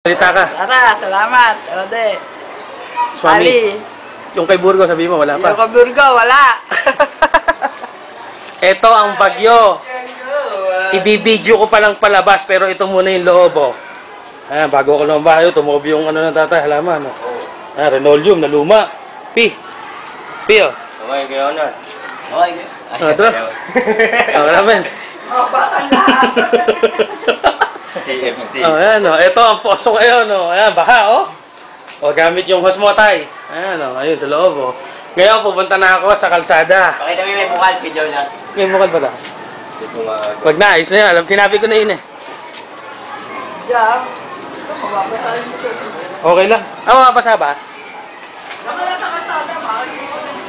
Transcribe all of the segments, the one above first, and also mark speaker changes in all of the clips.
Speaker 1: Salita ka.
Speaker 2: Tara, salamat. Ode.
Speaker 1: Swami.
Speaker 2: Ali.
Speaker 1: Yung kay Burgo, sabi mo, wala pa.
Speaker 2: Yung kaburgo, wala.
Speaker 1: Ito ang bagyo. Ibibidyo ko palang palabas, pero ito muna yung loob, oh. Ayan, bago ako lumabayo, tumuob yung ano ng tatay, halaman, oh. Ayan, Renolium na luma. Pi, oh.
Speaker 3: Okay, kayo na. Okay, kayo.
Speaker 1: Ito. Ako namin.
Speaker 3: KFC.
Speaker 1: Oh, ayan, oh. Ito ang poso ngayon, oh. Ayan, baha, oh. O, gamit yung hosmotay. Ayan, oh. Ayun, sa loob, oh. Ngayon, pupunta na ako sa kalsada.
Speaker 3: Pakita mo yung bukal, video na.
Speaker 1: Ngayon, bukal ba ta? Pag naayos na yan, alam, sinabi ko na yun, eh.
Speaker 2: Diyan.
Speaker 1: Okay lang. Ah, mabasa ba?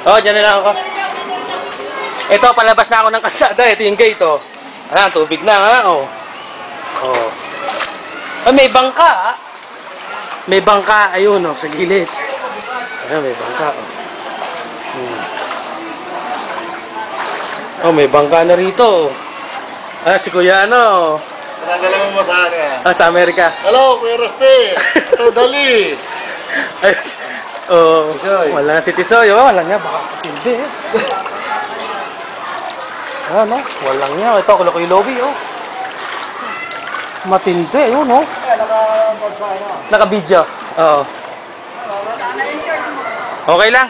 Speaker 1: Oo, dyan na lang ako. Ito, palabas na ako ng kalsada. Ito yung gate, oh. Ayan, tubig na, ha? Oh. Oh. Ah, may bangka, ha? May bangka, ayun, oh, sa gilid. Ayan, may bangka, oh. Oh, may bangka na rito, oh. Ah, si Kuya, ano?
Speaker 3: Matanggalan mo sa akin.
Speaker 1: Ah, sa Amerika.
Speaker 3: Hello, Kuya Roste. Ito, Dali.
Speaker 1: Ay, oh,
Speaker 3: Tisoy.
Speaker 1: wala si Tisoy. Oh, wala nga, baka hindi. Ano? Walang nga. Ito, kulo ko yung lobby, oh. Matindi, yun, oh. Naka-video. Oo. Okay lang.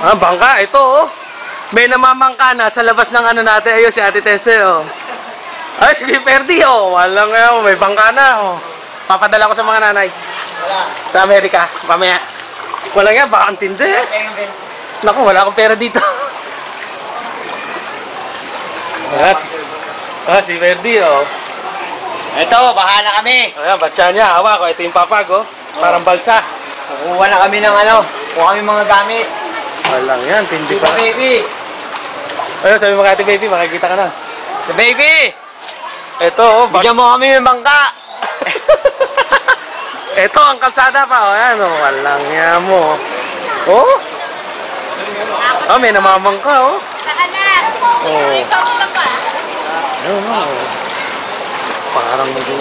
Speaker 1: Ah, bangka, ito, oh. May namamangka na sa labas ng ano natin. Ayun, si Ate Tese, oh. Ay, si Perdi, oh. Walang nga, oh. May bangka na, oh. Papadala ko sa mga nanay.
Speaker 3: Wala.
Speaker 1: Sa Amerika, pamaya. Wala nga, baka ang tindi. Naku, wala akong pera dito. Si Verdi, oh.
Speaker 3: Ito, bahala kami.
Speaker 1: Ayan, batsa niya, hawa ko. Ito yung papag, oh. Parang balsa.
Speaker 3: Kukuha na kami ng ano. Kuha kami mga gamit.
Speaker 1: Walang yan, tindi
Speaker 3: Dito,
Speaker 1: pa.
Speaker 3: baby.
Speaker 1: Ayun, sabi mo kay Ate Baby, makikita ka na.
Speaker 3: The baby.
Speaker 1: Ito, oh.
Speaker 3: Bigyan mo kami ng bangka.
Speaker 1: Ito, ang kalsada pa, oh. Ayan, oh. Walang yan mo. Oh. Oh, may namamangka, oh. Oh. Ayun, oh. Parang medyo...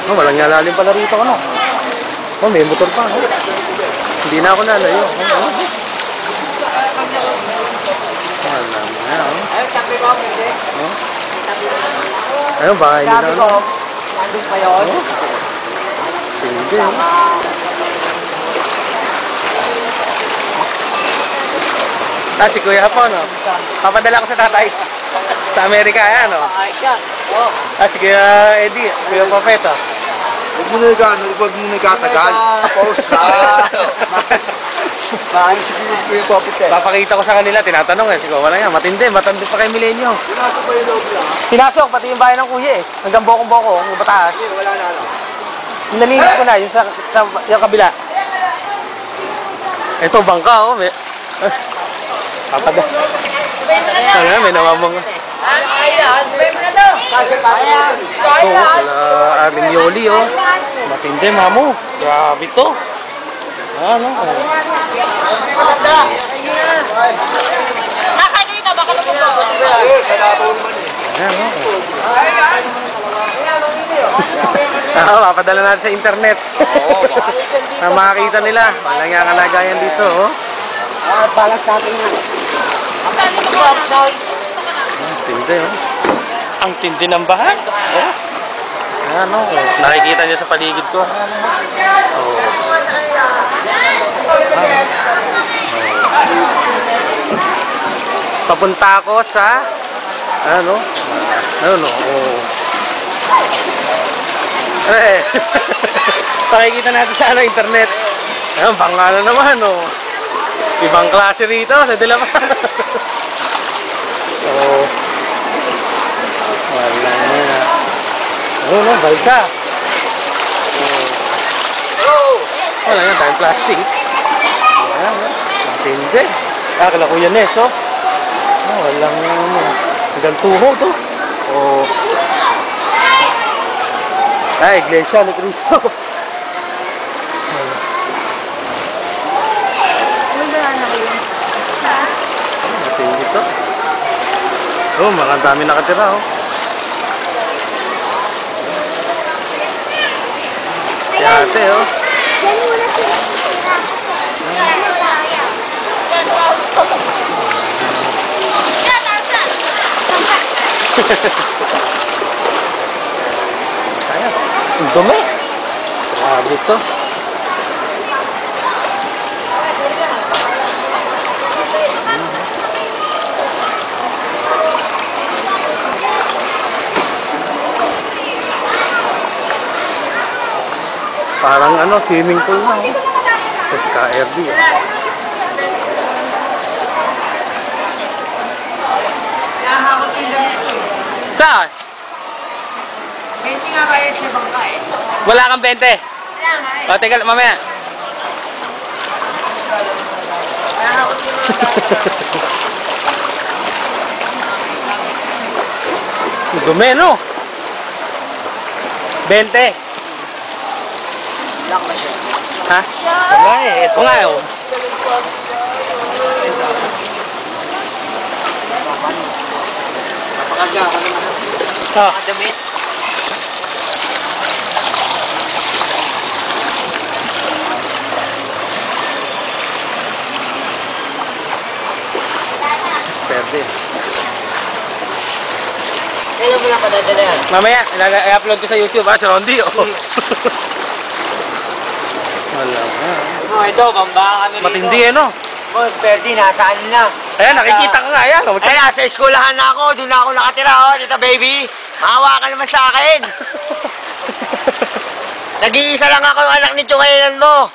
Speaker 1: Oh, walang nyalalim pala rito, ano. Oh, may motor pa, oh. Hindi na ako nalayo. Oh. Walang yan, oh.
Speaker 2: Ay, sabi ko, hindi.
Speaker 1: Oh. Ayun, bahay nila,
Speaker 2: Sabi ko,
Speaker 1: ano.
Speaker 2: nandun pa yun.
Speaker 1: Oh. Hindi, oh. Ah, si Kuya po, no? Papadala ko sa tatay. Sa Amerika, ayan, no?
Speaker 2: Ay, siya. Oh.
Speaker 1: Ah, si Kuya Eddie, Kuya Papeta.
Speaker 3: Huwag mo na ikatagal.
Speaker 2: Post ka. Maayos siguro ko yung popit eh.
Speaker 1: Papakita ko sa kanila, tinatanong eh. Sige, wala nga, matindi pa kay Milenyo.
Speaker 3: Pinasok pa yung loob lang.
Speaker 1: Pinasok, pati yung bahay ng kuya eh. Hanggang bokong-boko, yung bataas.
Speaker 3: Wala na ano.
Speaker 1: Nalinis ko na, yung sa yung kabila. Ito, bangka, oh. May... Papada. Ayan, may namamang.
Speaker 2: Ayan, pwede na daw. Ayan.
Speaker 1: Ito, wala aming yoli, oh. Matindi, mamu. Grabe to. Ano, oh.
Speaker 2: Nasa dito, baka magbabago.
Speaker 1: Ayan, oh. Papadala natin sa internet. Na makakita nila. Wala nga kalagayan dito, oh.
Speaker 2: Balas natin yan.
Speaker 1: Ang tindi, oh. Ang tindi ng bahay. Oh. Ayan, oh. Nakikita niyo sa paligid ko. Oh. Papunta ako sa ano? Ano? Oh. Eh. Pakikita natin sa ano, internet. Ayun, bangka na naman, oh. Ibang klase rito, sa Dilaman. Oh. Wala na. Oh, no, balsa. Oh. Wala nga, tayong plastic. Ayan, matindi. Kala Kuya Nes, oh. Oh, walang, hanggang tuhod, oh. Oh. Ay, Iglesia ni Cristo. Matindi to. Oh, mga dami nakatira, oh. Swerte, oh.
Speaker 4: Yan muna sila titira. Yan mo tayo. Yan, tasa.
Speaker 1: Sayang. Ang dumi. Grabe to. Parang ano, swimming pool na. Oh. SKRD. Oh. Saan?
Speaker 2: Hindi nga kayo sa bangka eh.
Speaker 1: Wala kang 20. O, teka, mamaya. Dumi, no? 20.
Speaker 2: Lock na siya.
Speaker 1: Ha? Wala eh. Ito nga, oh.
Speaker 2: Napakagya ka naman.
Speaker 1: Ah.
Speaker 2: Damit.
Speaker 1: Pwede.
Speaker 2: Kaya mo lang padadala yan.
Speaker 1: Mamaya, i-upload ko sa YouTube, ha? Si Rondi, oh. Wala nga.
Speaker 2: Oh, ito, bamba ano
Speaker 1: Matindi, eh, no?
Speaker 2: Oh, Ferdi, nasaan na?
Speaker 1: Ayan, nakikita ka nga, ayan. Oh.
Speaker 2: Ay, nasa eskulahan na ako. Doon na ako nakatira, oh, dito, baby. Maawa ka naman sa akin. Nag-iisa lang ako yung anak ni Chungailan mo.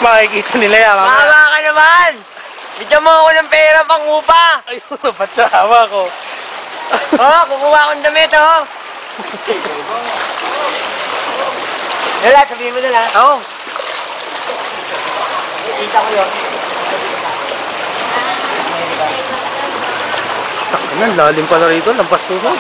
Speaker 1: Makikita nila yan, mamaya.
Speaker 2: Maawa ka naman. Bigyan mo ako ng pera pang upa.
Speaker 1: Ayun, ba't sa hawa ko?
Speaker 2: Oh, kukuha akong damit, oh. Dala, sabihin mo dala.
Speaker 1: Oo.
Speaker 2: Kita ko yun.
Speaker 1: Takinan, lalim pala rito, lampas tuhod.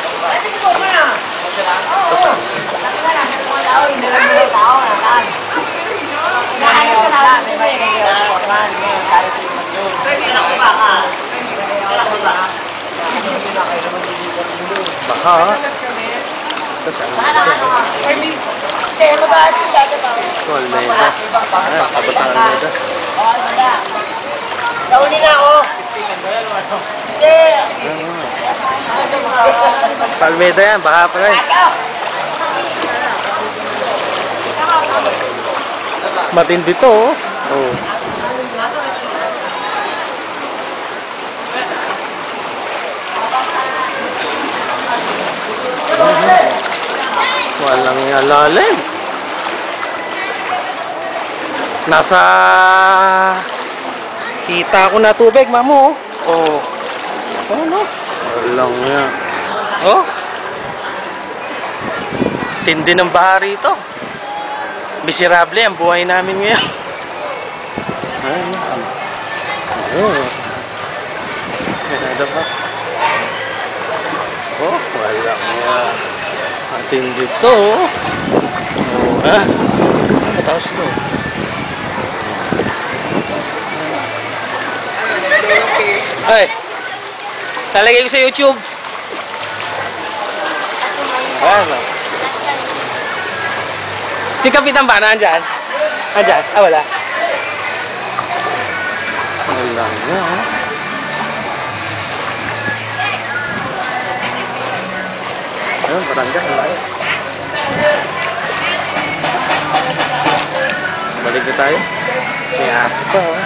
Speaker 1: Baka, ha? Tapos ano? Almeida. Ayan, abot ang Almeida.
Speaker 2: Nauli na ako. Hindi.
Speaker 1: Almeida yan, baka pa rin. Matindi to, oh. Oh. Walang lalim. Nasa kita ko na tubig, mamo. Oh. Ano? Walang yan. Oh. Tindi ng baha rito. Miserable ang buhay namin ngayon. Ano? Oh. Ano ba? Oh, wala nga. Ating dito. Oh, ha? Mataas to. Ay, talagay ko sa YouTube. Ano? Si Kapitan ba? Nandyan? Nandyan? Ah, wala. Wala nga, ha? Ayun, barangay. Balik na tayo. May aso pa, oh.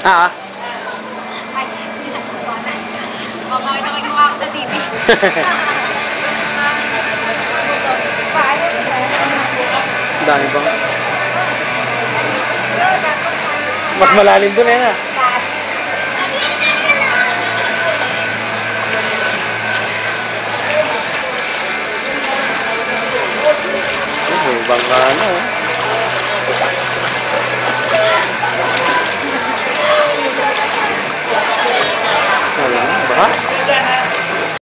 Speaker 1: Ah.
Speaker 4: Baka nakagawa ako sa TV.
Speaker 1: Dami bang? Mas malalim doon, eh, na.